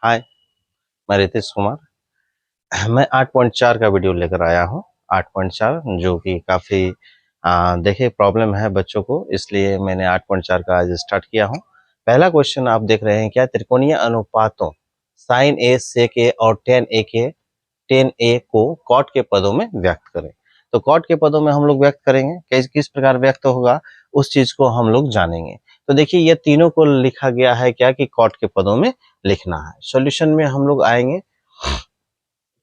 हाय, मैं रितेश कुमार। मैं 8.4 का वीडियो लेकर आया हूँ। 8.4 जो कि काफ़ी देखिए प्रॉब्लम है बच्चों को, इसलिए मैंने 8.4 का आज स्टार्ट किया हूँ। पहला क्वेश्चन आप देख रहे हैं क्या, त्रिकोणीय अनुपातों साइन ए सेक ए और टेन ए को कॉट के पदों में व्यक्त करें। तो कॉट के पदों में हम लोग व्यक्त करेंगे, किस प्रकार व्यक्त होगा उस चीज को हम लोग जानेंगे। तो देखिए ये तीनों को लिखा गया है क्या कि कॉट के पदों में लिखना है। सॉल्यूशन में हम लोग आएंगे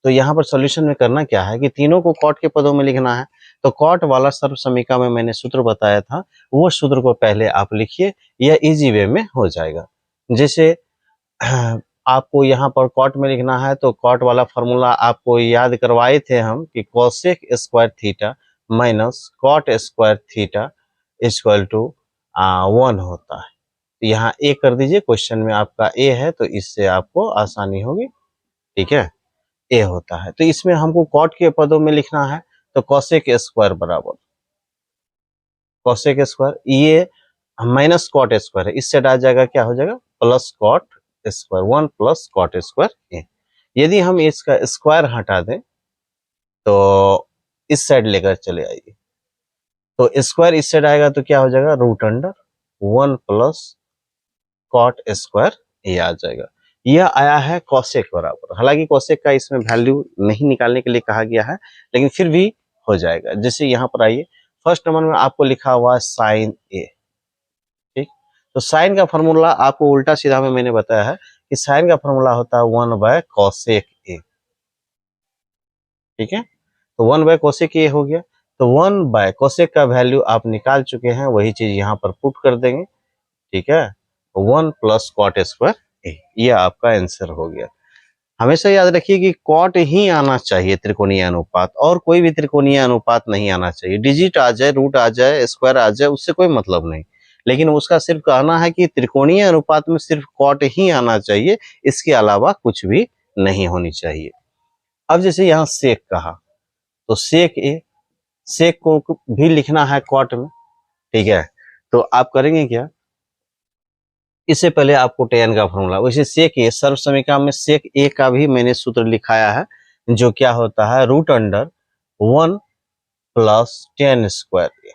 तो यहाँ पर सॉल्यूशन में करना क्या है कि तीनों को कॉट के पदों में लिखना है। तो कॉट वाला सर्व समीकरण में मैंने सूत्र बताया था, वो सूत्र को पहले आप लिखिए, यह इजी वे में हो जाएगा। जैसे आपको यहाँ पर कॉट में लिखना है तो कॉट वाला फॉर्मूला आपको याद करवाए थे हम कि cosec square theta minus cot square theta equal to 1 होता है। तो यहाँ ए कर दीजिए, क्वेश्चन में आपका ए है तो इससे आपको आसानी होगी। ठीक है, ए होता है। तो इसमें हमको कॉट के पदों में लिखना है तो कोसेक स्क्वायर बराबर कोसेक स्क्वायर, ये माइनस कॉट स्क्वायर है, इससे आ जाएगा क्या हो जाएगा plus cot square, 1 plus cot square A. यदि हम इसका स्क्वायर हटा दें तो इस साइड लेकर चले आइए, तो स्क्वायर इस साइड आएगा तो क्या हो जाएगा root under 1 plus cot square A आ जाएगा। यह आया है कोसेक बराबर। हालांकि कोसेक का इसमें वैल्यू नहीं निकालने के लिए कहा गया है, लेकिन फिर भी हो जाएगा। जैसे यहाँ पर आइए, फर्स्ट नंबर में आपको लिखा हुआ है साइन ए। ठीक, तो साइन का फॉर्मूला आपको उल्टा सीधा में मैंने बताया है कि साइन का फॉर्मूला होता है 1/कोसेक ए। ठीक है, तो 1/कोसेक ए हो गया। तो 1/कोसेक का वैल्यू आप निकाल चुके हैं, वही चीज यहाँ पर पुट कर देंगे। ठीक है, 1 प्लस कॉट स्क्वायर ए, ये आपका आंसर हो गया। हमेशा याद रखिए कि कॉट ही आना चाहिए त्रिकोणीय अनुपात, और कोई भी त्रिकोणीय अनुपात नहीं आना चाहिए। डिजिट आ जाए, रूट आ जाए, स्क्वायर आ जाए, उससे कोई मतलब नहीं, लेकिन उसका सिर्फ कहना है कि त्रिकोणीय अनुपात में सिर्फ कॉट ही आना चाहिए, इसके अलावा कुछ भी नहीं होनी चाहिए। अब जैसे यहाँ सेक कहा तो सेक ए, सेक को भी लिखना है कॉट में। ठीक है, तो आप करेंगे क्या, इससे पहले आपको टेन का फॉर्मूला, वैसे सेक ए सर्व समीकरण में सेक ए का भी मैंने सूत्र लिखाया है, जो क्या होता है root under 1 plus tan square A.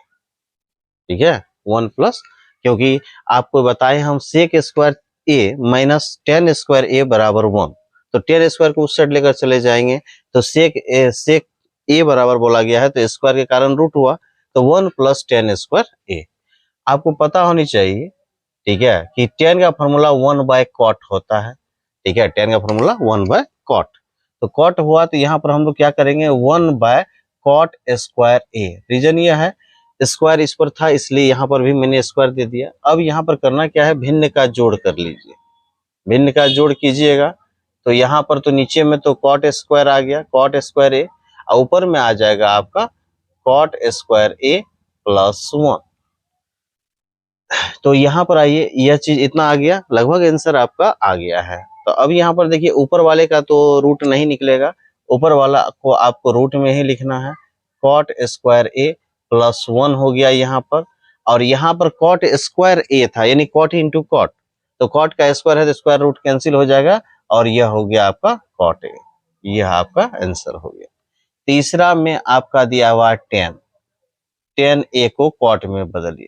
ठीक है, 1 प्लस, क्योंकि आपको बताए हम sec square A minus tan square A बराबर 1, तो टेन स्क्वायर को उस साइड लेकर चले जाएंगे तो सेक ए बराबर बोला गया है, तो स्क्वायर के कारण रूट हुआ, तो 1 प्लस टेन स्क्वायर ए। आपको पता होनी चाहिए, ठीक है, कि टेन का फॉर्मूला 1/कॉट होता है। ठीक है, टेन का फॉर्मूला 1/कॉट, तो कॉट हुआ तो यहाँ पर हम लोग क्या करेंगे 1/कॉट स्क्वायर ए। रीजन यह है स्क्वायर इस पर था, इसलिए यहाँ पर भी मैंने स्क्वायर दे दिया। अब यहाँ पर करना क्या है, भिन्न का जोड़ कर लीजिए, भिन्न का जोड़ कीजिएगा। तो यहाँ पर तो नीचे में तो कॉट स्क्वायर आ गया, कॉट स्क्वायर ए, और ऊपर में आ जाएगा आपका कॉट स्क्वायर ए प्लस 1। तो यहाँ पर आइए, यह चीज इतना आ गया, लगभग आंसर आपका आ गया है। तो अब यहाँ पर देखिए ऊपर वाले का तो रूट नहीं निकलेगा, ऊपर वाला को आपको रूट में ही लिखना है। कॉट स्क्वायर ए प्लस 1 हो गया यहाँ पर, और यहाँ पर कॉट स्क्वायर ए था, यानी कॉट इंटू कॉट, तो कॉट का स्क्वायर है तो स्क्वायर रूट कैंसिल हो जाएगा, और यह हो गया आपका कॉट ए। यह आपका आंसर हो गया। तीसरा में आपका दिया हुआ 10 ए को कॉट में बदलिए,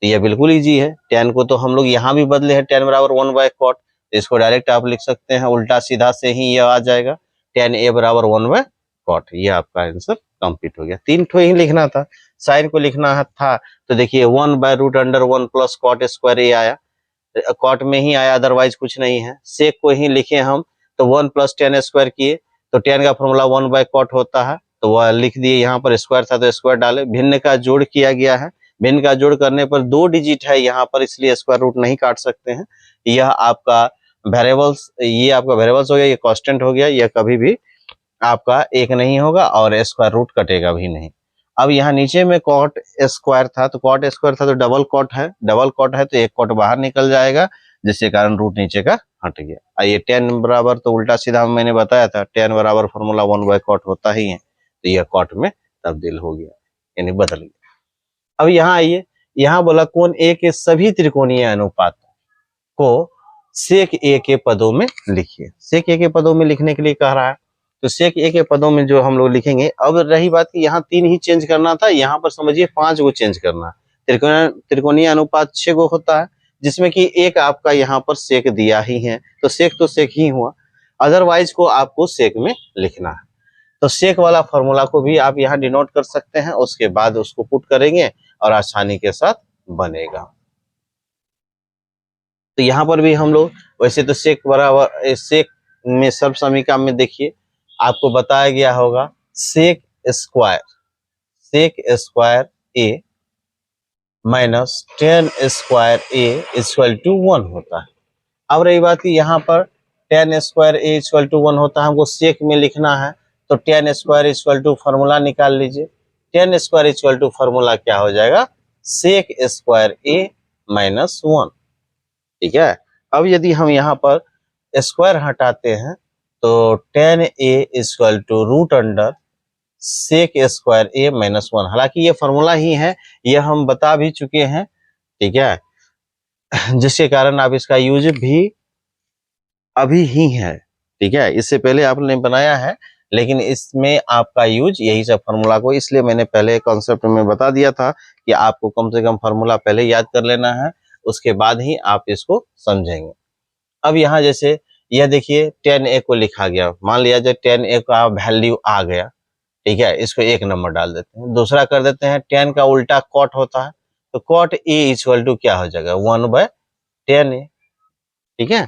तो यह बिल्कुल इजी है। 10 को तो हम लोग यहाँ भी बदले हैं, 10 बराबर 1/कॉट, तो इसको डायरेक्ट आप लिख सकते हैं, उल्टा सीधा से ही यह आ जाएगा 10 ए बराबर 1/कॉट। ये आपका आंसर कंप्लीट हो गया। 3 ठो ही लिखना था, साइन को लिखना था, तो देखिए 1/√1 प्लस कॉट स्क्वायर ए आया, कॉट में ही आया, अदरवाइज कुछ नहीं है। सेक को ही लिखे हम तो 1 प्लस 10 स्क्वायर किए, तो 10 का फॉर्मूला 1/कॉट होता है, तो वह लिख दिए। यहाँ पर स्क्वायर था तो स्क्वायर डाले, भिन्न का जोड़ किया गया है, भिन्न का जोड़ करने पर 2 डिजिट है यहाँ पर, इसलिए स्क्वायर रूट नहीं काट सकते हैं। यह आपका वेरिएबल्स, ये आपका वेरिएबल्स हो गया, ये कांस्टेंट हो गया, यह कभी भी आपका एक नहीं होगा और स्क्वायर रूट कटेगा भी नहीं। अब यहाँ नीचे में कॉट स्क्वायर था, तो कॉट स्क्वायर था तो डबल कॉट है, डबल कॉट है तो एक कॉट बाहर निकल जाएगा, जिसके कारण रूट नीचे का हट गया। ये 10 बराबर तो उल्टा सीधा मैंने बताया था, 10 बराबर फॉर्मूला 1/कॉट होता ही है, तो यह कॉट में तब्दील हो गया, यानी बदल गया। अब यहाँ आइए, यहाँ बोला कोण ए के सभी त्रिकोणीय अनुपात को सेक ए के पदों में लिखिए। सेक ए के पदों में लिखने के लिए कह रहा है, तो सेक ए के पदों में जो हम लोग लिखेंगे। अब रही बात कि यहाँ 3 ही चेंज करना था, यहाँ पर समझिए 5 को चेंज करना है। त्रिकोणीय अनुपात 6 को होता है, जिसमें कि एक आपका यहाँ पर सेक दिया ही है, तो सेक तो सेक ही हुआ, अदरवाइज को आपको सेक में लिखना है। तो सेक वाला फॉर्मूला को भी आप यहाँ डिनोट कर सकते हैं, उसके बाद उसको पुट करेंगे और आसानी के साथ बनेगा। तो यहाँ पर भी हम लोग वैसे तो सेक बराबर, सेक में सर्व समीकरण में देखिए आपको बताया गया होगा sec square A minus tan square A equal to 1 होता है। अब रही बात कि यहाँ पर tan square A equal to 1 होता है, हमको सेक में लिखना है, तो tan square equal to formula निकाल लीजिए। Tan square equal to formula क्या हो जाएगा, सेक स्क्वायर ए माइनस 1। ठीक है, अब यदि हम यहाँ पर स्क्वायर हटाते हैं तो tan A equal to root under sec square A minus 1। हालांकि ये फॉर्मूला ही है, ये हम बता भी चुके हैं। ठीक है, जिसके कारण आप इसका यूज भी अभी ही है। ठीक है, इससे पहले आपने बनाया है, लेकिन इसमें आपका यूज यही सब फॉर्मूला को, इसलिए मैंने पहले कॉन्सेप्ट में बता दिया था कि आपको कम से कम फॉर्मूला पहले याद कर लेना है, उसके बाद ही आप इसको समझेंगे। अब यहाँ जैसे यह देखिए टेन ए को लिखा गया, मान लिया जब टेन ए का वैल्यू आ गया, ठीक है, इसको 1 नंबर डाल देते हैं। दूसरा कर देते हैं, टेन का उल्टा कॉट होता है, तो कॉट ए इक्वल टू क्या हो जाएगा, 1/10 ए। ठीक है,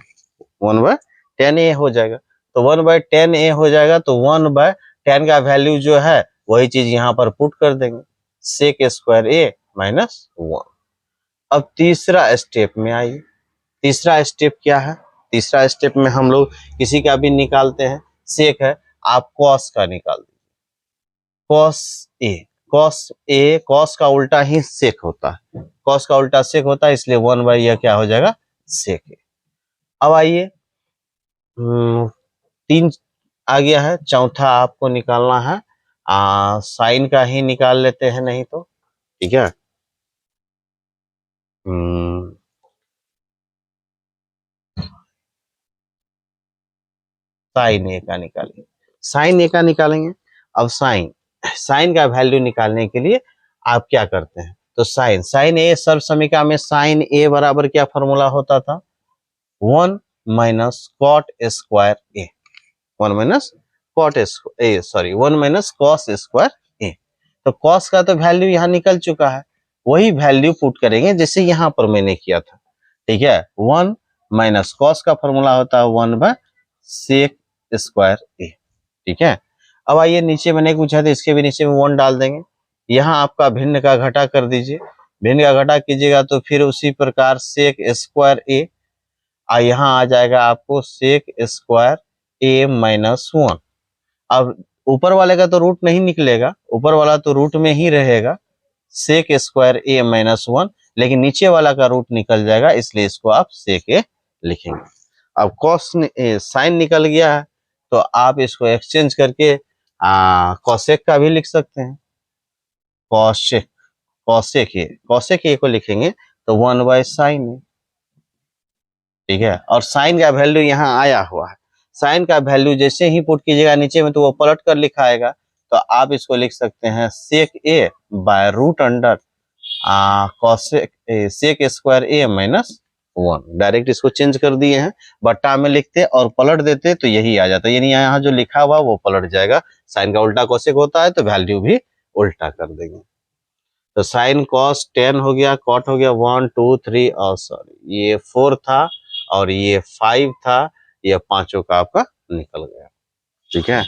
1/10 ए हो जाएगा, तो 1/10 ए हो जाएगा, तो 1/10 का वैल्यू जो है वही चीज यहाँ पर पुट कर देंगे, सेक स्क्वायर ए माइनस 1। अब तीसरा स्टेप में आइए। तीसरा स्टेप क्या है, तीसरा स्टेप में हम लोग किसी का भी निकालते हैं, सेक है, आप कॉस का निकाल दीजिए, कॉस का उल्टा ही सेक होता है, कॉस का उल्टा सेक होता है, इसलिए 1 यह क्या हो जाएगा, सेक ए। अब आइए 3 आ गया है, चौथा आपको निकालना है साइन का ही निकाल लेते हैं, नहीं तो ठीक है। साइन ए का निकालेंगे, साइन ए का निकालेंगे। अब साइन का वैल्यू निकालने के लिए आप क्या करते हैं, तो साइन ए सर्व समीकरण में साइन ए बराबर क्या फॉर्मूला होता था, 1 माइनस कॉट स्क्वायर ए, 1 माइनस कॉस स्क्वायर ए। तो कॉस का तो वैल्यू यहाँ निकल चुका है, वही वैल्यू पुट करेंगे जैसे यहाँ पर मैंने किया था। ठीक है, 1 माइनस कॉस का फॉर्मूला होता है 1/सेक स्क्वायर ए। ठीक है, अब आइए नीचे मैंने पूछा था, इसके भी नीचे में 1 डाल देंगे। यहाँ आपका भिन्न का घटा कर दीजिए, भिन्न का घटा कीजिएगा तो फिर उसी प्रकार सेक स्क्वायर ए, यहाँ आ जाएगा आपको सेक स्क्वायर ए माइनस 1। अब ऊपर वाले का तो रूट नहीं निकलेगा, ऊपर वाला तो रूट में ही रहेगा, सेक स्क्वायर ए माइनस 1, लेकिन नीचे वाला का रूट निकल जाएगा, इसलिए इसको आप सेक ए लिखेंगे। अब कॉस साइन निकल गया है, तो आप इसको एक्सचेंज करके कॉसेक का भी लिख सकते हैं, कॉसेक ए को लिखेंगे तो 1/साइन ए। ठीक है, और साइन का वैल्यू यहाँ आया हुआ है, साइन का वैल्यू जैसे ही पुट कीजिएगा नीचे में तो वो पलट कर लिखा आएगा, तो आप इसको लिख सकते हैं sec A by root under cosec sec square A minus 1। Direct इसको चेंज कर दिए हैं, बट्टा में लिखते और पलट देते तो यही आ जाता, यानी यहाँ जो लिखा हुआ वो पलट जाएगा। साइन का उल्टा कॉसेक होता है तो वैल्यू भी उल्टा कर देंगे, तो साइन कॉस 10 हो गया, कॉट हो गया 1 2 3 और सॉरी ये 4 था और ये 5 था, ये पांचों का आपका निकल गया। ठीक है,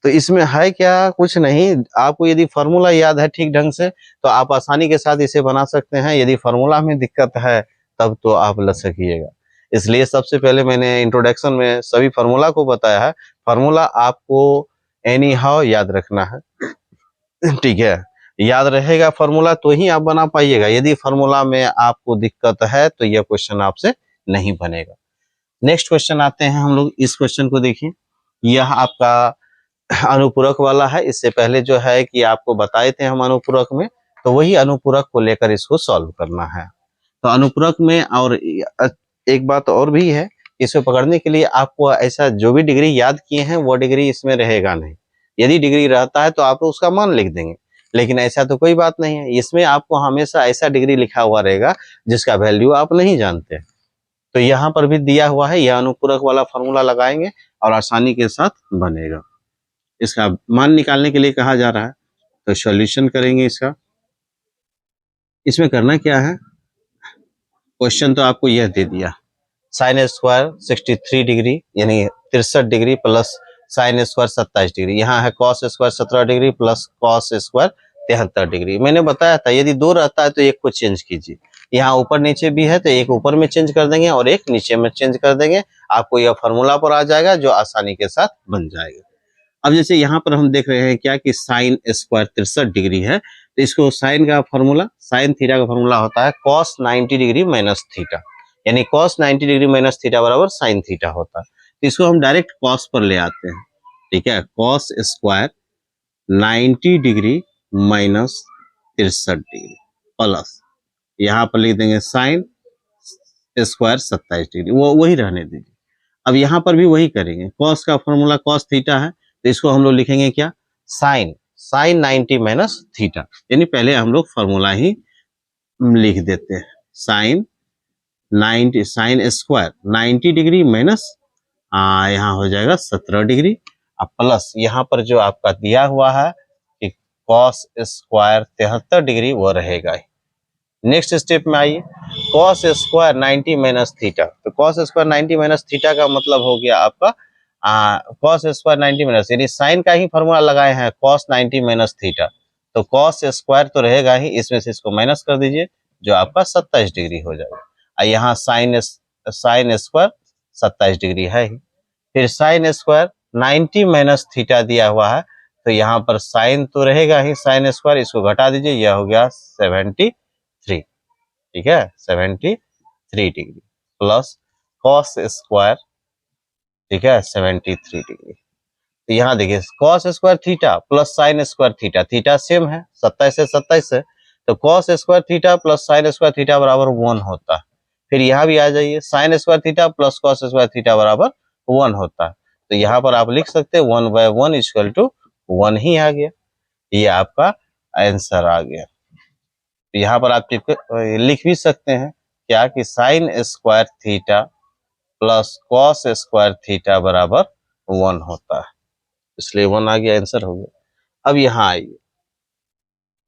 तो इसमें है क्या, कुछ नहीं, आपको यदि फार्मूला याद है ठीक ढंग से तो आप आसानी के साथ इसे बना सकते हैं। यदि फार्मूला में दिक्कत है तब तो आप लचकिएगा, इसलिए सबसे पहले मैंने इंट्रोडक्शन में सभी फार्मूला को बताया है। फार्मूला आपको एनी हाउ याद रखना है, ठीक है, याद रहेगा फार्मूला तो ही आप बना पाइएगा। यदि फार्मूला में आपको दिक्कत है तो यह क्वेश्चन आपसे नहीं बनेगा। नेक्स्ट क्वेश्चन आते हैं हम लोग, इस क्वेश्चन को देखिए, यह आपका अनुपूरक वाला है। इससे पहले जो है कि आपको बताए थे हम अनुपूरक में, तो वही अनुपूरक को लेकर इसको सॉल्व करना है। तो अनुपूरक में और एक बात और भी है इसको पकड़ने के लिए आपको ऐसा जो भी डिग्री याद किए हैं वो डिग्री इसमें रहेगा नहीं। यदि डिग्री रहता है तो आप उसका मान लिख देंगे, लेकिन ऐसा तो कोई बात नहीं है। इसमें आपको हमेशा ऐसा डिग्री लिखा हुआ रहेगा जिसका वैल्यू आप नहीं जानते। तो यहाँ पर भी दिया हुआ है, यह अनुपूरक वाला फॉर्मूला लगाएंगे और आसानी के साथ बनेगा। इसका मान निकालने के लिए कहा जा रहा है, तो सॉल्यूशन करेंगे इसका। इसमें करना क्या है, क्वेश्चन तो आपको यह दे दिया, साइन स्क्वायर 63 डिग्री यानी 63 degree plus sine square 27 degree. यहाँ है cos square 17 degree plus cos square 73 degree. मैंने बताया था यदि दो रहता है तो एक को चेंज कीजिए। यहाँ ऊपर नीचे भी है तो एक ऊपर में चेंज कर देंगे और एक नीचे में चेंज कर देंगे, आपको यह फॉर्मूला पर आ जाएगा जो आसानी के साथ बन जाएगा। अब जैसे यहाँ पर हम देख रहे हैं क्या कि साइन स्क्वायर 63 डिग्री है, तो इसको साइन का फॉर्मूला, साइन थीटा का फॉर्मूला होता है कॉस 90 डिग्री माइनस थीटा, यानी कॉस 90 डिग्री माइनस थीटा बराबर साइन थीटा होता है। तो इसको हम डायरेक्ट कॉस पर ले आते हैं, ठीक है। Cos square 90 degree minus 63 degree plus यहाँ पर लिख देंगे साइन स्क्वायर 27 डिग्री, वो वही रहने दीजिए। अब यहाँ पर भी वही करेंगे, कॉस का फॉर्मूला कॉस थीटा है, तो इसको हम लोग लिखेंगे क्या, साइन 90 माइनस थीटा, यानी पहले हम लोग फॉर्मूला ही लिख देते हैं। साइन स्क्वायर 90 डिग्री माइनस यहाँ हो जाएगा 17 डिग्री, अब प्लस यहाँ पर जो आपका दिया हुआ है कि कॉस स्क्वायर 73 डिग्री वो रहेगा। नेक्स्ट स्टेप में आइए, कॉस स्क्वायर 90 माइनस थीटा, तो कॉस स्क्वायर 90 माइनस थीटा का मतलब हो गया आपका कॉस स्क्वायर 90 माइनस, यानी साइन का ही फॉर्मूला लगाए हैं कॉस 90 माइनस थीटा, तो कॉस स्क्वायर तो रहेगा ही, इसमें से इसको माइनस कर दीजिए जो आपका 27 डिग्री हो जाएगा। यहाँ साइन स्क्वायर 27 डिग्री है ही, फिर साइन स्क्वायर 90 माइनस थीटा दिया हुआ है, तो यहाँ पर साइन तो रहेगा ही, साइन स्क्वायर इसको घटा दीजिए, यह हो गया 73, ठीक है, 73 डिग्री प्लस कॉस स्क्वायर, ठीक है, 73 डिग्री। तो यहाँ देखिए cos square theta plus sine square theta, theta same है 27 से 27 है, तो cos square theta plus sine square theta बराबर 1 होता है। फिर यहाँ भी आ जाइए, sign square theta plus cos square theta बराबर 1 होता है, तो यहाँ पर आप लिख सकते हैं 1/1 इक्वल टू 1 ही आ गया, ये आपका आंसर आ गया। तो यहाँ पर आप लिख भी सकते हैं क्या कि sine square theta plus cos square theta बराबर 1 होता है, इसलिए 1 आ गया, आंसर हो गया। अब यहाँ आइए,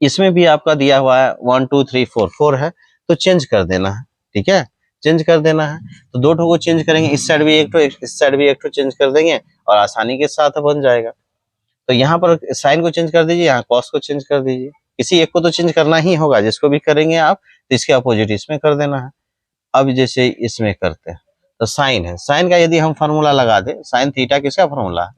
इसमें भी आपका दिया हुआ है 1 2 3 4 है, तो चेंज कर देना है, ठीक है, चेंज कर देना है। तो दो ठो को चेंज करेंगे, इस साइड भी एक ठो इस साइड भी एक ठो चेंज कर देंगे और आसानी के साथ बन जाएगा। तो यहाँ पर साइन को चेंज कर दीजिए, यहाँ कॉस को चेंज कर दीजिए, किसी एक को तो चेंज करना ही होगा, जिसको भी करेंगे आप तो इसके अपोजिट इसमें कर देना है। अब जैसे इसमें करते हैं, तो साइन है, साइन का यदि हम फार्मूला लगा दें, साइन थीटा किसका फार्मूला है,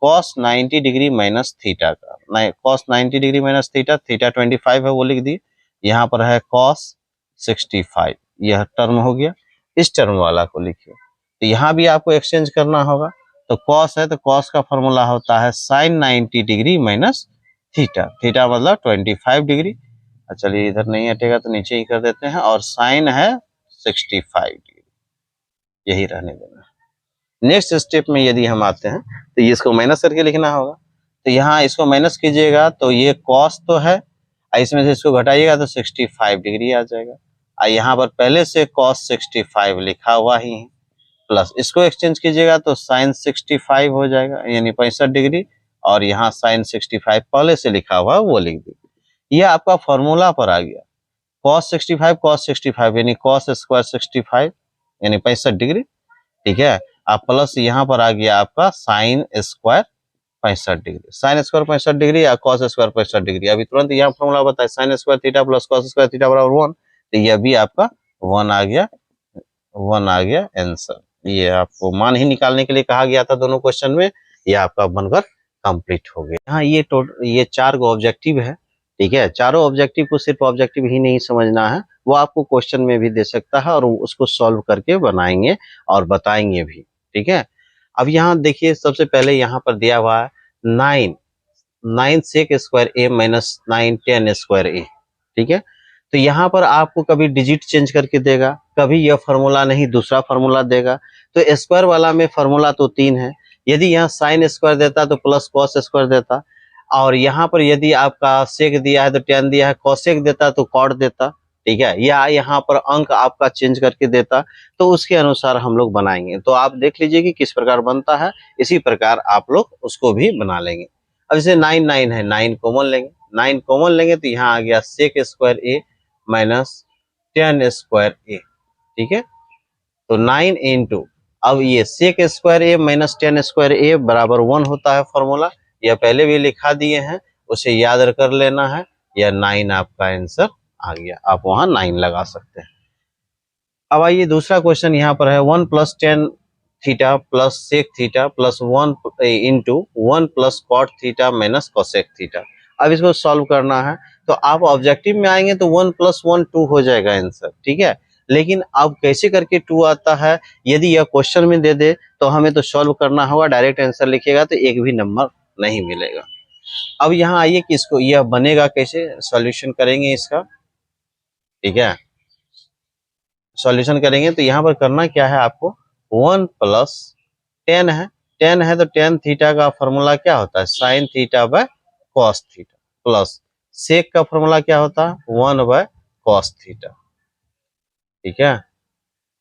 कॉस 90 डिग्री माइनस थीटा का, cos 90 degree minus theta, theta 25 है वो लिख दिए, यहाँ पर है कॉस 65, यह टर्म हो गया, इस टर्म वाला को लिखिए। तो यहाँ भी आपको एक्सचेंज करना होगा, तो कॉस है तो कॉस का फॉर्मूला होता है sine 90 degree minus theta, theta मतलब 25 डिग्री, चलिए इधर नहीं हटेगा तो नीचे ही कर देते हैं, और साइन है 65 डिग्री, यही रहने देना है। नेक्स्ट स्टेप में यदि हम आते हैं तो ये इसको माइनस करके लिखना होगा, तो यहाँ इसको माइनस कीजिएगा तो ये कॉस तो है, इसमें से इसको घटाइएगा तो 65 डिग्री आ जाएगा, यहाँ पर पहले से कॉस 65 लिखा हुआ ही है, प्लस इसको एक्सचेंज कीजिएगा तो साइन 65 हो जाएगा यानी 65 डिग्री, और यहाँ साइन 65 पहले से लिखा हुआ है वो लिख दीजिए। यह आपका फॉर्मूला पर आ गया, cos 65 यानी cos स्क्वायर 65 यानी 65 डिग्री, ठीक है, आप प्लस यहाँ पर आ गया आपका sine square 65 degree, sine square 65 degree या कॉस स्क्वायर 65 डिग्री। अभी तुरंत यहाँ फॉर्मूला बताए sign square theta plus cos square theta बराबर 1, तो यह भी आपका 1 आ गया, 1 आ गया आंसर। ये आपको मान ही निकालने के लिए कहा गया था दोनों क्वेश्चन में, ये आपका बनकर कंप्लीट हो गया। हाँ, ये 4 गो ऑब्जेक्टिव है, ठीक है, चारों ऑब्जेक्टिव को सिर्फ ऑब्जेक्टिव ही नहीं समझना है, वो आपको क्वेश्चन में भी दे सकता है और उसको सॉल्व करके बनाएंगे और बताएंगे भी, ठीक है। अब यहाँ देखिए सबसे पहले यहाँ पर दिया हुआ है 9 सेक square A minus 9 10 square A, ठीक है, तो यहाँ पर आपको कभी डिजिट चेंज करके देगा, कभी यह फार्मूला नहीं दूसरा फार्मूला देगा। तो स्क्वायर वाला में फार्मूला तो 3 है, यदि यहाँ साइन स्क्वायर देता तो प्लस कॉस स्क्वायर देता, और यहाँ पर यदि आपका सेक दिया है तो टेन दिया है, कॉसेक देता तो कॉट देता, ठीक है, या यहाँ पर अंक आपका चेंज करके देता, तो उसके अनुसार हम लोग बनाएंगे। तो आप देख लीजिए कि किस प्रकार बनता है, इसी प्रकार आप लोग उसको भी बना लेंगे। अब जैसे 9 9 है, 9 कॉमन लेंगे, 9 कॉमन लेंगे तो यहाँ आ गया सेक square A minus tan square A, ठीक है। तो 9 इंटू, अब ये सेक square A minus tan square A बराबर 1 होता है फॉर्मूला, यह पहले भी लिखा दिए हैं, उसे याद कर लेना है। यह 9 आपका आंसर आ गया, आप वहां 9 लगा सकते हैं। अब आइए दूसरा क्वेश्चन यहाँ पर है 1 plus tan theta plus sec theta plus 1 into 1 plus cot theta minus cosec theta. अब इसको सॉल्व करना है, तो आप ऑब्जेक्टिव में आएंगे तो 1 प्लस 1 2 हो जाएगा आंसर, ठीक है। लेकिन अब कैसे करके 2 आता है, यदि यह क्वेश्चन में दे दे तो हमें तो सॉल्व करना होगा, डायरेक्ट आंसर लिखिएगा तो एक भी नंबर नहीं मिलेगा। अब यहाँ आइए कि इसको यह बनेगा कैसे, सॉल्यूशन करेंगे इसका, ठीक है। सॉल्यूशन करेंगे तो यहाँ पर करना क्या है आपको, 1 प्लस 10 है, 10 है तो टेन थीटा का फॉर्मूला क्या होता है, sine theta by cos theta, plus sec का फॉर्मूला क्या होता है, 1 बाय कॉस थीटा, ठीक है।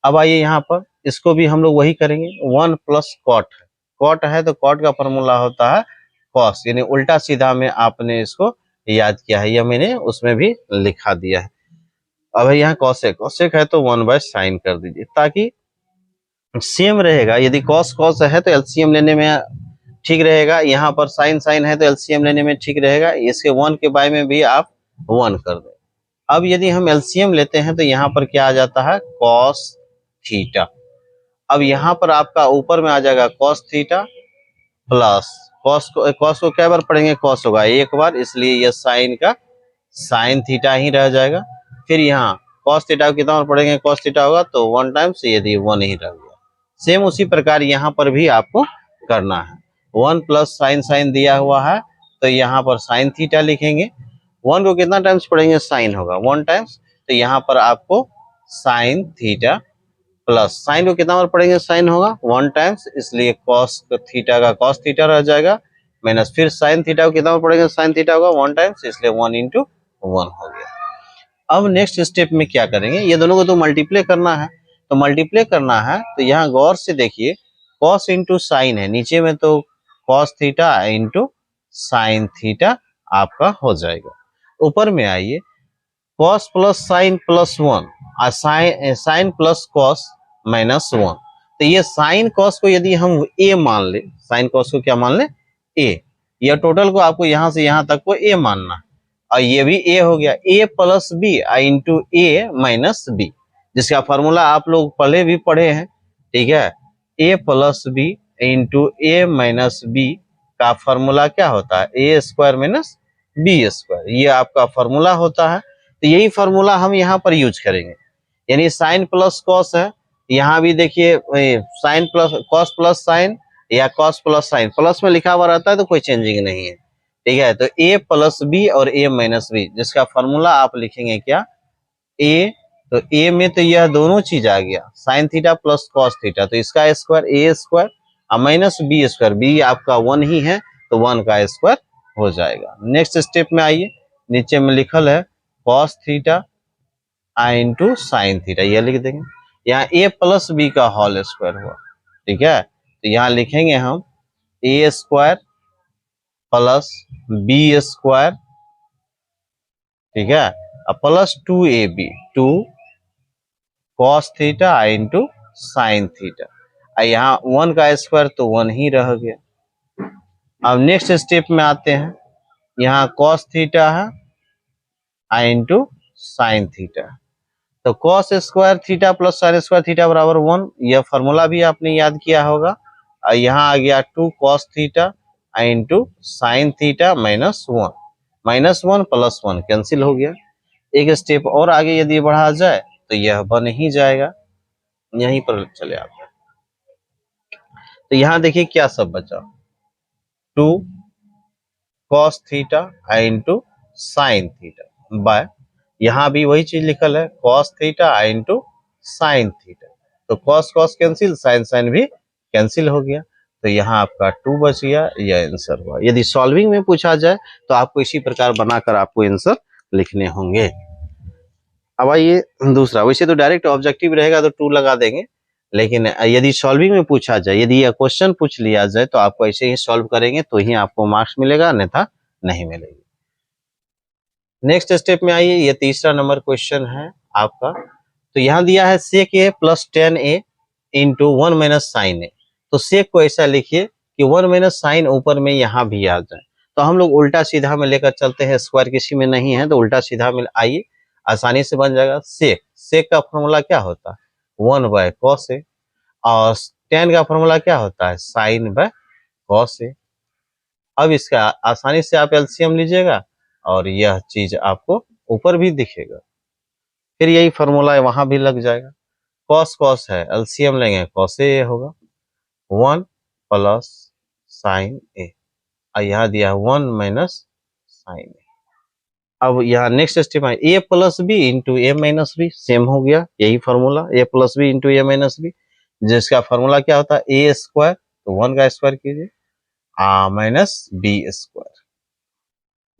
अब आइए यहाँ पर इसको भी हम लोग वही करेंगे, 1 प्लस कॉट है, कॉट है तो कॉट का फॉर्मूला होता है कॉस, यानी उल्टा सीधा में आपने इसको याद किया है, यह मैंने उसमें भी लिखा दिया है। अब यहाँ कॉसेक, कॉसेक है तो 1 बाय साइन कर दीजिए, ताकि सेम रहेगा। यदि कॉस कॉस है तो एलसीएम लेने में ठीक रहेगा, यहाँ पर साइन साइन है तो एलसीएम लेने में ठीक रहेगा, इसके 1 के बाय में भी आप 1 कर दें। अब यदि हम एलसीएम लेते हैं तो यहाँ पर क्या आ जाता है, कॉस थीटा। अब यहाँ पर आपका ऊपर में आ जाएगा कॉस थीटा प्लस कॉस को क्या बार पढ़ेंगे, कॉस होगा एक बार, इसलिए यह साइन का साइन थीटा ही रह जाएगा। फिर यहाँ कॉस थीटा कितना बार पढ़ेंगे, कॉस थीटा होगा तो 1 टाइम्स, यदि 1 ही रह गया। सेम उसी प्रकार यहाँ पर भी आपको करना है, 1 प्लस साइन साइन दिया हुआ है तो यहाँ पर साइन थीटा लिखेंगे, 1 को कितना टाइम्स पढ़ेंगे, साइन होगा 1 टाइम्स, तो यहाँ पर आपको साइन थीटा प्लस साइन को कितना बार पढ़ेंगे, साइन होगा 1 टाइम्स, इसलिए कॉस थीटा का कॉस थीटा रह जाएगा, माइनस फिर साइन थीटा को कितना बार पढ़ेंगे, साइन थीटा होगा 1 टाइम्स, इसलिए 1 इंटू 1 हो गया। अब नेक्स्ट स्टेप में क्या करेंगे, ये दोनों को तो मल्टीप्लाई करना है, तो मल्टीप्लाई करना है तो यहाँ गौर से देखिए, कॉस इंटू साइन है नीचे में, तो cos theta into sine theta आपका हो जाएगा। ऊपर में आइए, कॉस प्लस साइन प्लस 1 और साइन प्लस कॉस माइनस 1, तो ये साइन कॉस को यदि हम ए मान ले, साइन कॉस को क्या मान ले, ए, यह टोटल को आपको यहाँ से यहाँ तक को ए मानना है, और ये भी ए हो गया, A plus B into A minus B, जिसका फॉर्मूला आप लोग पहले भी पढ़े हैं, ठीक है। ए प्लस बी इंटू ए माइनस बी का फॉर्मूला क्या होता है, ए स्क्वायर माइनस बी स्क्वायर, ये आपका फॉर्मूला होता है। तो यही फॉर्मूला हम यहाँ पर यूज करेंगे, यानी साइन प्लस कॉस है, यहाँ भी देखिए sine plus cos plus sine या कॉस प्लस साइन, प्लस में लिखा हुआ रहता है तो कोई चेंजिंग नहीं है, ठीक है। तो ए प्लस बी और ए माइनस बी, जिसका फॉर्मूला आप लिखेंगे क्या, ए, तो ए में तो यह दोनों चीज आ गया, sign theta plus cos theta, तो इसका स्क्वायर ए स्क्वायर और माइनस बी स्क्वायर, बी आपका 1 ही है तो 1 का स्क्वायर हो जाएगा। नेक्स्ट स्टेप में आइए, नीचे में लिखल है cos theta into sine theta, यह लिख देंगे, यहाँ ए प्लस बी का होल स्क्वायर हुआ, ठीक है। तो यहाँ लिखेंगे हम ए स्क्वायर प्लस बी स्क्वायर, ठीक है, plus 2ab 2 cos theta into sine theta, यहाँ 1 का स्क्वायर तो 1 ही रह गया। अब नेक्स्ट स्टेप में आते हैं, यहाँ कॉस थीटा है इंटू साइन थीटा, तो cos square theta plus sine square theta बराबर 1, यह फॉर्मूला भी आपने याद किया होगा। और यहाँ आ गया 2 cos theta into sine theta minus 1, minus 1 plus 1 cancel हो गया। एक स्टेप और आगे यदि बढ़ा जाए तो यह बन ही जाएगा, यहीं पर चले आते हैं। तो यहाँ देखिए क्या सब बचा, 2 cos theta into sine theta by यहाँ भी वही चीज लिखल है, cos theta into sine theta, तो cos cos cancel, sine sine भी कैंसिल हो गया, तो यहाँ आपका 2 बच गया, यह आंसर हुआ। यदि सॉल्विंग में पूछा जाए तो आपको इसी प्रकार बनाकर आपको आंसर लिखने होंगे। अब आइए दूसरा, वैसे तो डायरेक्ट ऑब्जेक्टिव रहेगा तो 2 लगा देंगे, लेकिन यदि सॉल्विंग में पूछा जाए, यदि यह क्वेश्चन पूछ लिया जाए तो आपको ऐसे ही सॉल्व करेंगे तो ही आपको मार्क्स मिलेगा, अन्यथा नहीं मिलेगी। नेक्स्ट स्टेप में आइए, ये तीसरा नंबर क्वेश्चन है आपका। तो यहाँ दिया है sec A plus 10a into 1 minus sine A. तो सेक को ऐसा लिखिए कि 1 माइनस साइन ऊपर में यहाँ भी आ जाए, तो हम लोग उल्टा सीधा में लेकर चलते हैं, स्क्वायर किसी में नहीं है तो उल्टा सीधा में आइए, आसानी से बन जाएगा। सेक, सेक का फॉर्मूला क्या होता है, 1 बाय कॉस ए, और tan का फॉर्मूला क्या होता है, साइन बाय कॉस ए। अब इसका आसानी से आप एलसीएम लीजिएगा और यह चीज आपको ऊपर भी दिखेगा, फिर यही फॉर्मूला वहां भी लग जाएगा। कॉस कॉस है, एलसीएम लेंगे कॉस ए होगा, 1 प्लस साइन ए, और यहाँ दिया 1 माइनस साइन ए। अब यहाँ नेक्स्ट स्टेप है, ए प्लस बी इंटू ए माइनस बी, सेम हो गया यही फॉर्मूला, ए प्लस बी इंटू ए माइनस बी, जिसका फॉर्मूला क्या होता है, ए स्क्वायर, तो 1 का स्क्वायर कीजिए, minus B square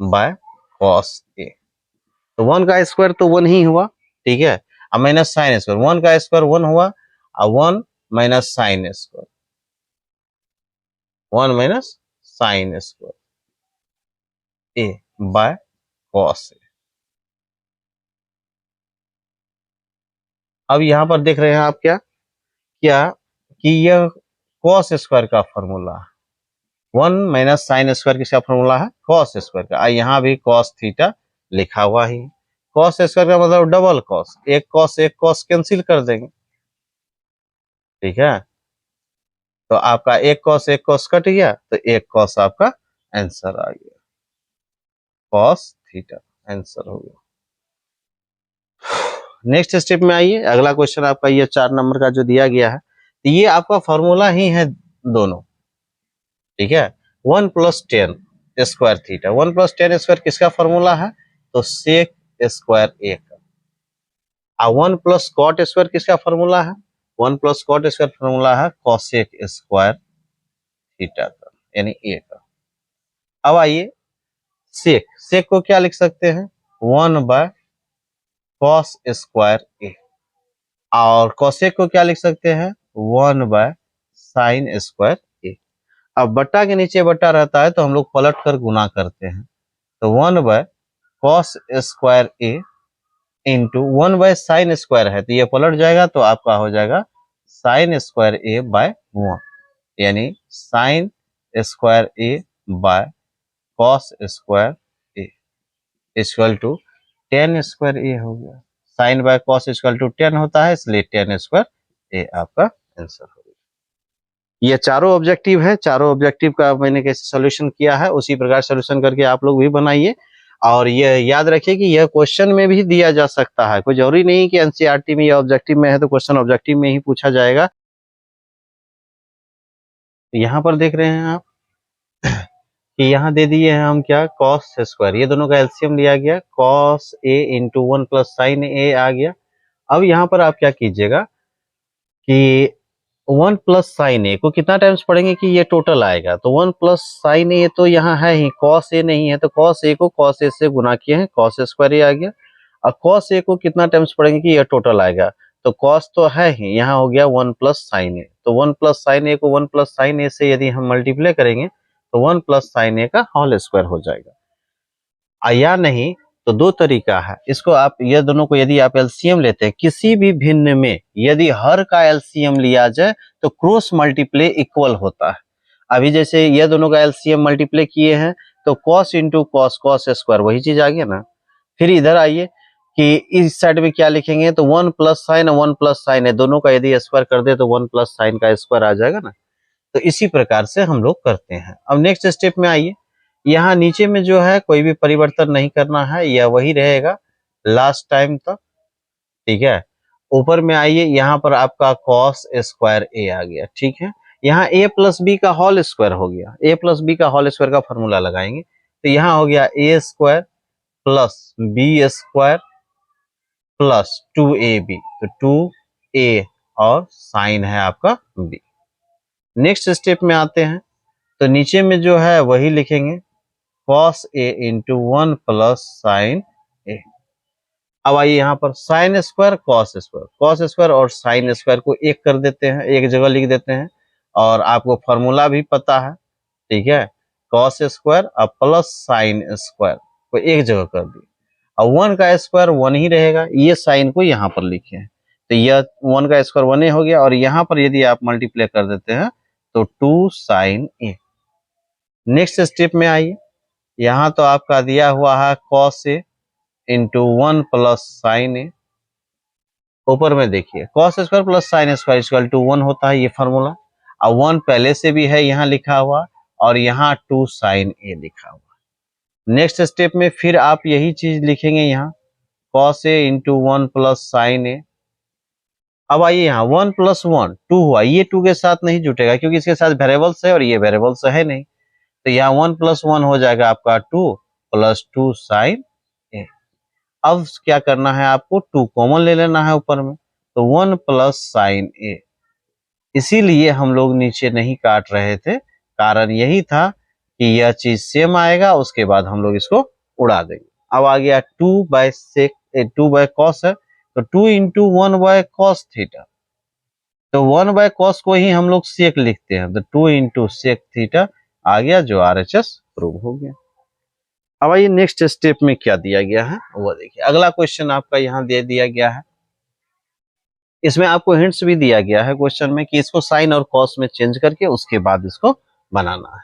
by cos A, तो 1 का स्क्वायर तो 1 ही हुआ, ठीक है, अब माइनस साइन स्क्वायर, 1 का स्क्वायर 1 हुआ, और 1 minus sine square, 1 minus sine square A by cos A. अब यहां पर देख रहे हैं आप क्या क्या कि यह कॉस स्क्वायर का फॉर्मूला है, 1 माइनस साइन स्क्वायर किसका फॉर्मूला है, कॉस स्क्वायर का, यहाँ भी कॉस थीटा लिखा हुआ ही, कॉस स्क्वायर का मतलब डबल कॉस, एक कॉस कैंसिल कर देंगे, ठीक है, तो आपका एक कॉस कट गया, तो एक कॉस आपका आंसर आ गया, कॉस थीटा आंसर हो गया। नेक्स्ट स्टेप में आइए, अगला क्वेश्चन आपका ये 4 नंबर का जो दिया गया है, तो ये आपका फॉर्मूला ही है दोनों, ठीक है, 1 plus 10 square theta, 1 plus 10 square किसका फॉर्मूला है, तो सेक स्क्वायर ए का, और 1 प्लस कॉट स्क्वायर किसका फॉर्मूला है, 1 प्लस कॉट स्क्वायर फॉर्मूला है कॉसेक स्क्वायर थीटा का, यानी ए का। अब आइए सेक, सेक को क्या लिख सकते हैं, 1 बाय कॉस स्क्वायर ए, और कॉसेक को क्या लिख सकते हैं, 1 बाय साइन स्क्वायर ए। अब बट्टा के नीचे बट्टा रहता है तो हम लोग पलट कर गुना करते हैं, तो 1 bye cos square A into 1 by sine square है, तो ये पलट जाएगा, तो आपका हो जाएगा साइन स्क्वायर ए बाय 1, यानी sine square A by cos square A equal to 10 square A हो गया, sine by cos equal to 10 होता है, इसलिए 10 स्क्वायर ए आपका आंसर हो गया। ये चारों ऑब्जेक्टिव है, चारों ऑब्जेक्टिव का मैंने कैसे सॉल्यूशन किया है उसी प्रकार सॉल्यूशन करके आप लोग भी बनाइए, और ये याद रखिए कि यह क्वेश्चन में भी दिया जा सकता है, कोई जरूरी नहीं कि एनसीईआरटी में या ऑब्जेक्टिव में है तो क्वेश्चन ऑब्जेक्टिव में ही पूछा जाएगा। यहाँ पर देख रहे हैं आप कि यहाँ दे दिए हैं हम क्या, कॉस स्क्वायर, ये दोनों का एलसीएम लिया गया, cos A into 1 plus sine ए आ गया। अब यहाँ पर आप क्या कीजिएगा कि 1 प्लस साइन ए को कितना टाइम्स पढ़ेंगे कि ये टोटल आएगा, तो 1 प्लस साइन ए तो यहाँ है ही, कॉस ए नहीं है, तो कॉस ए को कॉस ए से गुना किए हैं, कॉस स्क्वायर ए आ गया, और कॉस ए को कितना टाइम्स पढ़ेंगे कि ये टोटल आएगा, तो कॉस तो है ही, यहाँ हो गया 1 प्लस साइन ए, तो 1 प्लस साइन ए को 1 प्लस साइन ए से यदि हम मल्टीप्लाई करेंगे तो 1 प्लस साइन ए का होल स्क्वायर हो जाएगा। या नहीं तो दो तरीका है, इसको आप ये दोनों को यदि आप एलसीएम लेते हैं किसी भी भिन्न में, यदि हर का एलसीएम लिया जाए तो क्रॉस मल्टीप्लाई इक्वल होता है। अभी जैसे ये दोनों का एलसीएम मल्टीप्लाई किए हैं तो cos into cos, cos square वही चीज आ गया ना। फिर इधर आइए कि इस साइड में क्या लिखेंगे, तो 1 प्लस साइन और 1 प्लस साइन है, दोनों का यदि स्क्वायर कर दे तो 1 प्लस साइन का स्क्वायर आ जाएगा ना। तो इसी प्रकार से हम लोग करते हैं। अब नेक्स्ट स्टेप में आइए, यहाँ नीचे में जो है कोई भी परिवर्तन नहीं करना है, यह वही रहेगा लास्ट टाइम तक, ठीक है। ऊपर में आइए, यहाँ पर आपका कॉस स्क्वायर ए आ गया, ठीक है। यहाँ ए प्लस बी का होल स्क्वायर हो गया, ए प्लस बी का होल स्क्वायर का फॉर्मूला लगाएंगे, तो यहाँ हो गया A square plus B square plus 2ab, तो 2a और साइन है आपका b। नेक्स्ट स्टेप में आते हैं, तो नीचे में जो है वही लिखेंगे cos a into 1 plus sign a। अब आइए यहाँ पर साइन स्क्वायर कॉस स्क्वायर और साइन स्क्वायर को एक कर देते हैं, एक जगह लिख देते हैं, और आपको फॉर्मूला भी पता है, ठीक है। कॉस स्क्वायर और प्लस साइन स्क्वायर को एक जगह कर दिए, और 1 का स्क्वायर 1 ही रहेगा, ये साइन को यहाँ पर लिखे हैं, तो यह 1 का स्क्वायर 1 ही हो गया, और यहाँ पर यदि आप मल्टीप्लाई कर देते हैं तो 2 साइन ए। नेक्स्ट स्टेप में आइए, यहाँ तो आपका दिया हुआ है cos A into 1 plus sine A. ऊपर में देखिए cos square plus sine square equal to 1 होता है, ये फॉर्मूला, और 1 पहले से भी है यहाँ लिखा हुआ, और यहाँ 2 साइन ए लिखा हुआ। नेक्स्ट स्टेप में फिर आप यही चीज लिखेंगे, यहाँ cos A into 1 plus sine ए। अब आइए यहाँ 1 प्लस 1 2 हुआ, ये 2 के साथ नहीं जुटेगा क्योंकि इसके साथ वेरिएबल्स है और ये वेरिएबल्स है नहीं, तो यहाँ 1 प्लस 1 हो जाएगा आपका 2 प्लस 2 साइन ए। अब क्या करना है, आपको 2 कॉमन ले लेना है ऊपर में, तो 1 प्लस साइन ए। इसीलिए हम लोग नीचे नहीं काट रहे थे, कारण यही था कि यह चीज सेम आएगा, उसके बाद हम लोग इसको उड़ा देंगे। अब आ गया 2 बाय कॉस है, तो 2 इंटू 1 बाय कॉस थीटा, तो 1 बाय कॉस को ही हम लोग सेक लिखते हैं, तो 2 इंटू सेक थीटा आ गया, जो RHS प्रूव हो गया। अब आइए नेक्स्ट स्टेप में क्या दिया गया है वो देखिए। अगला क्वेश्चन आपका यहाँ दे दिया गया है, इसमें आपको हिंट्स भी दिया गया है क्वेश्चन में कि इसको साइन और कॉस में चेंज करके उसके बाद इसको बनाना है।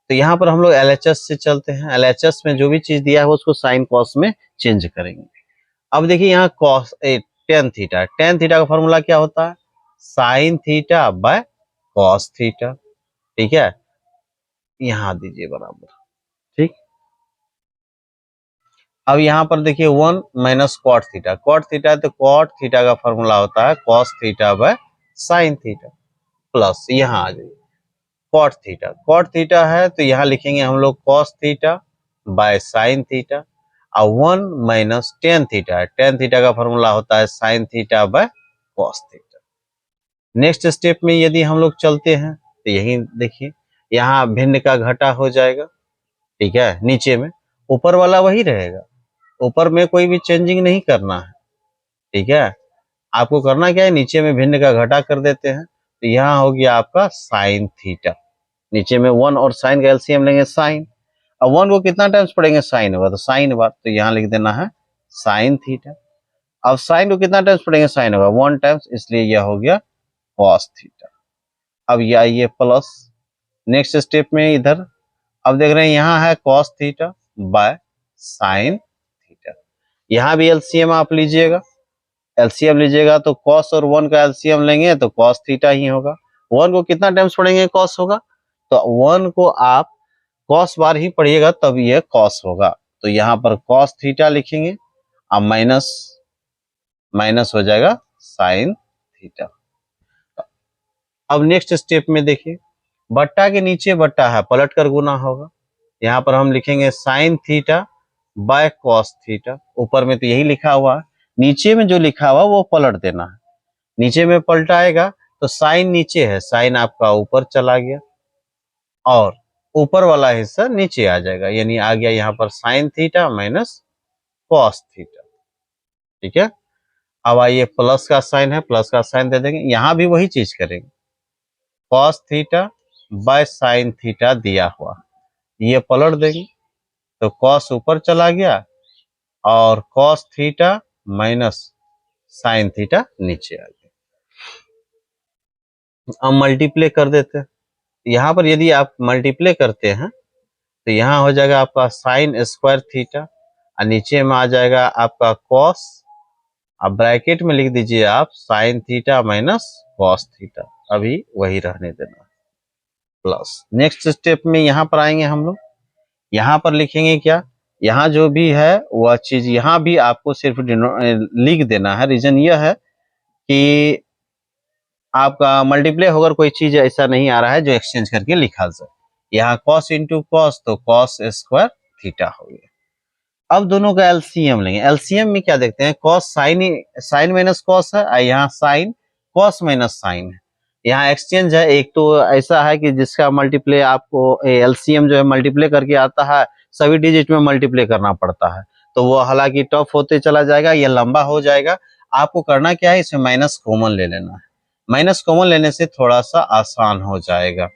तो यहाँ पर हम लोग LHS से चलते हैं, LHS में जो भी चीज दिया है उसको साइन कॉस में चेंज करेंगे। अब देखिए यहाँ cos tan theta, tan theta का फॉर्मूला क्या होता है, sine theta by cos theta, ठीक है, यहाँ दीजिए बराबर, ठीक। अब यहाँ पर देखिए 1 minus cot theta, cot theta है तो कॉट थीटा का फॉर्मूला होता है cos theta by sine theta, plus यहाँ आ जाइए कॉट थीटा, कॉट थीटा है तो यहाँ लिखेंगे हम लोग cos theta by sine theta, और 1 माइनस टेन थीटा है, टेन थीटा का फॉर्मूला होता है sine theta by cos theta. Next step में यदि हम लोग चलते हैं तो यही देखिए, यहाँ भिन्न का घटा हो जाएगा, ठीक है, नीचे में, ऊपर वाला वही रहेगा, ऊपर में कोई भी चेंजिंग नहीं करना है, ठीक है। आपको करना क्या है, नीचे में भिन्न का घटा कर देते हैं, तो यहाँ हो गया आपका साइन थीटा, नीचे में 1 और साइन का एलसीएम लेंगे साइन, अब 1 को कितना टाइम्स पढ़ेंगे, साइन होगा तो साइन बार, तो यहाँ लिख देना है साइन थीटा। अब साइन को कितना टाइम्स पढ़ेंगे, साइन होगा 1 टाइम्स, इसलिए यह हो गया कॉस थीटा। अब ये आइए प्लस, नेक्स्ट स्टेप में इधर, अब देख रहे हैं यहाँ है cos theta by sine theta, यहाँ भी एलसीएम आप लीजिएगा, एलसीएम लीजिएगा तो कॉस और 1 का एलसीएम लेंगे तो कॉस थीटा ही होगा, 1 को कितना टाइम्स पढ़ेंगे, कॉस होगा, तो 1 को आप कॉस बार ही पढ़िएगा तब ये कॉस होगा, तो यहाँ पर कॉस थीटा लिखेंगे, अब माइनस माइनस हो जाएगा साइन थीटा। अब नेक्स्ट स्टेप में देखिए, बट्टा के नीचे बट्टा है, पलट कर गुना होगा, यहाँ पर हम लिखेंगे sign theta by cos theta, ऊपर में तो यही लिखा हुआ है, नीचे में जो लिखा हुआ वो पलट देना है, नीचे में पलटाएगा तो साइन नीचे है, साइन आपका ऊपर चला गया और ऊपर वाला हिस्सा नीचे आ जाएगा, यानी आ गया यहाँ पर sine theta minus cos theta, ठीक है। अब आइए प्लस का साइन है, प्लस का साइन दे देंगे, यहाँ भी वही चीज करेंगे, cos theta by sine theta दिया हुआ, ये पलट देंगे तो कॉस ऊपर चला गया और cos theta minus sine theta नीचे आ गया। अब मल्टीप्लाई कर देते हैं, यहाँ पर यदि आप मल्टीप्लाई करते हैं तो यहाँ हो जाएगा आपका साइन स्क्वायर थीटा और नीचे में आ जाएगा आपका कॉस, अब ब्रैकेट में लिख दीजिए आप sine theta minus cos theta, अभी वही रहने देना, प्लस नेक्स्ट स्टेप में यहाँ पर आएंगे हम लोग, यहाँ पर लिखेंगे क्या, यहाँ जो भी है वह चीज यहाँ भी आपको सिर्फ लिख देना है, रीजन यह है कि आपका मल्टीप्लाई होकर कोई चीज ऐसा नहीं आ रहा है जो एक्सचेंज करके लिखा जाए, यहाँ कॉस इंटू कॉस तो कॉस स्क्वायर थीटा हो गया। अब दोनों का एलसीएम लेंगे। एलसीएम में क्या देखते हैं, cos sine, sine minus cos है, यहाँ साइन कॉस माइनस साइन है, यहाँ एक्सचेंज है। एक तो ऐसा है कि जिसका मल्टीप्ले आपको एलसीएम जो है मल्टीप्ले करके आता है, सभी डिजिट में मल्टीप्ले करना पड़ता है, तो वो हालांकि टफ होते चला जाएगा, ये लंबा हो जाएगा। आपको करना क्या है, इसमें माइनस कॉमन ले लेना है। माइनस कॉमन लेने से थोड़ा सा आसान हो जाएगा।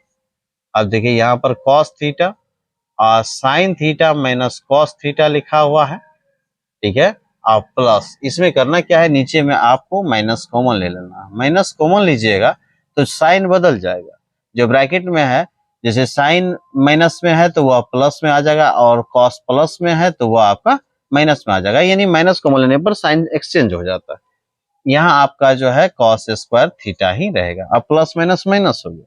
अब देखिए यहाँ पर कॉस थीटा और sine theta minus cos theta लिखा हुआ है, ठीक है। और प्लस इसमें करना क्या है, नीचे में आपको माइनस कॉमन ले लेना है। माइनस कॉमन लीजिएगा तो साइन बदल जाएगा, जो ब्रैकेट में है, जैसे साइन माइनस में है तो वह प्लस में आ जाएगा, और कॉस प्लस में है तो वह आपका माइनस में आ जाएगा, यानी माइनस कॉमन लेने पर साइन एक्सचेंज हो जाता है। यहाँ आपका जो है कॉस स्क्वायर थीटा ही रहेगा। अब प्लस माइनस माइनस हो गया।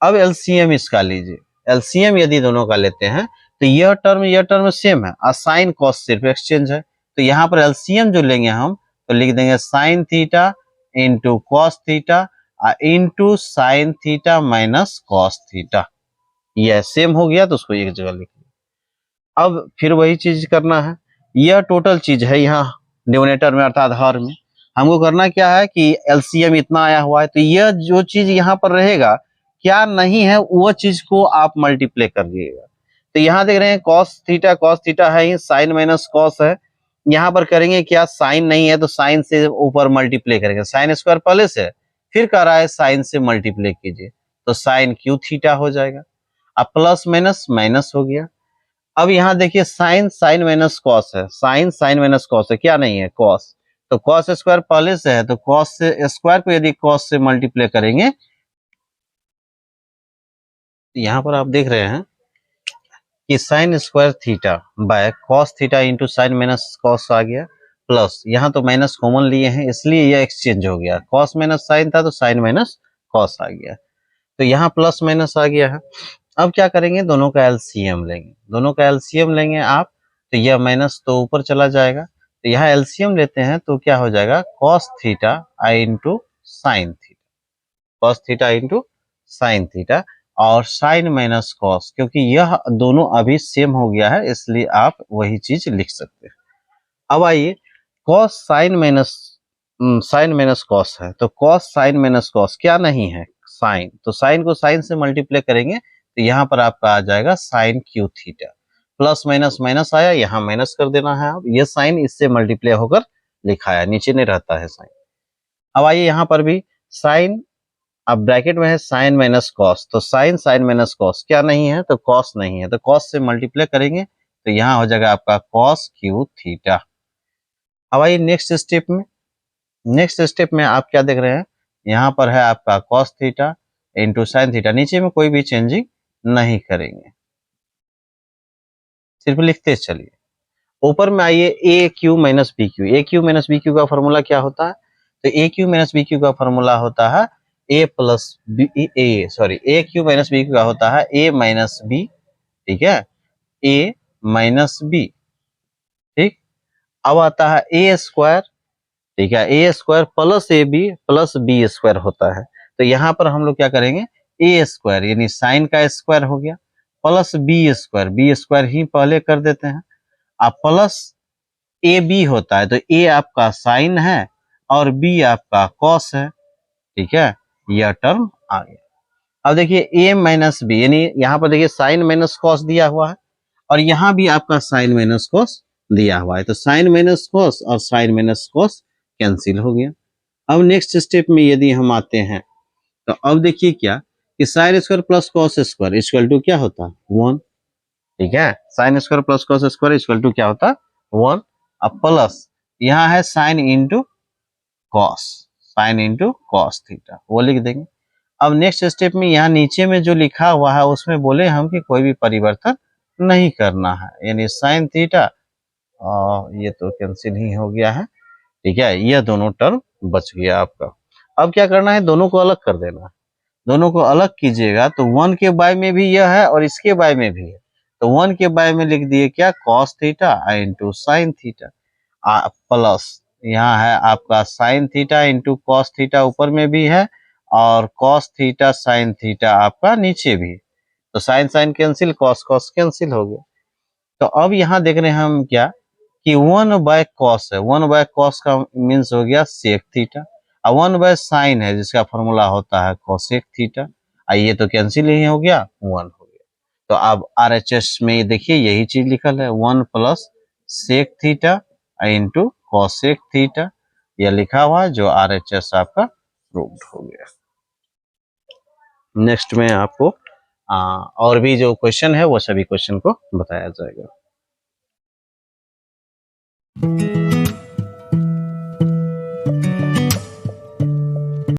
अब एलसीएम इसका लीजिए। एलसीएम यदि दोनों का लेते हैं तो यह टर्म सेम है, और साइन कॉस सिर्फ एक्सचेंज है, तो यहाँ पर एलसीएम जो लेंगे हम, तो लिख देंगे sine theta into cos theta into sine theta minus cos theta. यह सेम हो गया तो उसको एक जगह लिख लिया। अब फिर वही चीज करना है, यह टोटल चीज है यहाँ डिनोमिनेटर में अर्थात हर में। हमको करना क्या है कि एलसीएम इतना आया हुआ है, तो यह जो चीज यहाँ पर रहेगा क्या नहीं है, वो चीज को आप मल्टीप्लाई कर दिएगा। तो यहाँ देख रहे हैं कॉस थीटा है, ही साइन माइनस कॉस है। यहाँ पर करेंगे क्या, साइन नहीं है तो साइन से ऊपर मल्टीप्लाई करेंगे, साइन स्क्वायर पहले से, फिर कह रहा है साइन से मल्टीप्लाई कीजिए, तो साइन क्यू थीटा हो जाएगा। अब प्लस माइनस माइनस हो गया। अब यहाँ देखिए साइन साइन माइनस कॉस है, साइन साइन माइनस कॉस है, क्या नहीं है, कॉस। तो कॉस स्क्वायर पहले से है, तो कॉस से स्क्वायर को यदि कॉस से मल्टीप्लाई करेंगे, यहाँ पर आप देख रहे हैं कि sine square theta by cos theta into sine minus cos आ गया, प्लस यहाँ तो माइनस कॉमन लिए हैं इसलिए यह एक्सचेंज हो गया, कॉस माइनस साइन था तो साइन माइनस कॉस आ गया, तो यहाँ प्लस माइनस आ गया है। अब क्या करेंगे, दोनों का एलसीएम लेंगे। दोनों का एलसीएम लेंगे आप, तो यह माइनस तो ऊपर चला जाएगा, तो यहाँ एलसीएम लेते हैं तो क्या हो जाएगा, कॉस थीटा आई into sine theta, cos theta into sine theta, और साइन माइनस कॉस, क्योंकि यह दोनों अभी सेम हो गया है इसलिए आप वही चीज लिख सकते हैं। अब आइए कॉस साइन माइनस कॉस है, तो कॉस साइन माइनस कॉस क्या नहीं है, साइन, तो साइन को साइन से मल्टीप्लाई करेंगे तो यहाँ पर आपका आ जाएगा sine cube theta. Plus minus minus आया, यहाँ माइनस कर देना है। अब ये साइन इससे मल्टीप्लाई होकर लिखा है, नीचे नहीं रहता है साइन। अब आइए यहाँ पर भी साइन, अब ब्रैकेट में है साइन माइनस कॉस, तो साइन साइन माइनस कॉस क्या नहीं है, तो कॉस नहीं है, तो कॉस से मल्टीप्लाई करेंगे तो यहाँ हो जाएगा आपका कॉस क्यू थीटा। अब आइए नेक्स्ट स्टेप में। नेक्स्ट स्टेप में आप क्या देख रहे हैं, यहाँ पर है आपका cos theta into sine theta, नीचे में कोई भी चेंजिंग नहीं करेंगे, सिर्फ लिखते चलिए। ऊपर में आइए ए क्यू माइनस बी क्यू, ए क्यू माइनस बी क्यू का फॉर्मूला क्या होता है, तो ए क्यू माइनस बी क्यू का फॉर्मूला होता है ए प्लस बी, ए क्यू माइनस बी क्यू का होता है ए माइनस बी, ठीक है, ए माइनस बी, ठीक। अब आता है ए स्क्वायर, ठीक है, ए स्क्वायर प्लस बी स्क्वायर होता है, तो यहाँ पर हम लोग क्या करेंगे, ए स्क्वायर यानी साइन का स्क्वायर हो गया, प्लस बी स्क्वायर ही पहले कर देते हैं, अब प्लस ए बी होता है, तो ए आपका साइन है और बी आपका कॉस है, ठीक है, यह टर्म आ गया। अब देखिए ए माइनस बी, यानी यहाँ पर देखिए साइन माइनस कॉस दिया हुआ है, और यहाँ भी आपका साइन माइनस कॉस दिया हुआ है, तो साइन माइनस कॉस और साइन माइनस कॉस कैंसिल हो गया। अब नेक्स्ट स्टेप में यदि हम आते हैं, तो अब देखिए क्या कि sine square plus cos square equal to क्या होता है, 1, ठीक है, sine square plus cos square equal to क्या होता है, 1। अब प्लस यहाँ है sine into cos, sine into cos theta, वो लिख देंगे। अब नेक्स्ट स्टेप में यहाँ नीचे में जो लिखा हुआ है उसमें बोले हम कि कोई भी परिवर्तन नहीं करना है, यानी साइन थीटा, ये तो कैंसिल ही हो गया है, ठीक है, यह दोनों टर्म बच गया आपका। अब क्या करना है, दोनों को अलग कर देना है। दोनों को अलग कीजिएगा तो 1 के बाय में भी यह है और इसके बाय में भी है, तो 1 के बाय में लिख दिए क्या, cos theta into sine theta, plus यहाँ है आपका sine theta into cos theta ऊपर में भी है, और कॉस थीटा साइन थीटा आपका नीचे भी, तो sine sine cancel, cos cos cancel हो गया। तो अब यहाँ देख रहे हैं हम क्या कि 1/cos है, 1/cos का मीन्स हो गया सेक थीटा, और 1/sin है जिसका फॉर्मूला होता है कोसेक थीटा। ये तो कैंसिल ही हो गया, 1 हो गया। तो अब RHS में देखिए यही चीज लिखल है, 1 plus sec theta into cosec theta, यह लिखा हुआ है, जो RHS आपका प्रूव्ड हो गया। नेक्स्ट में आपको और भी जो क्वेश्चन है वो सभी क्वेश्चन को बताया जाएगा।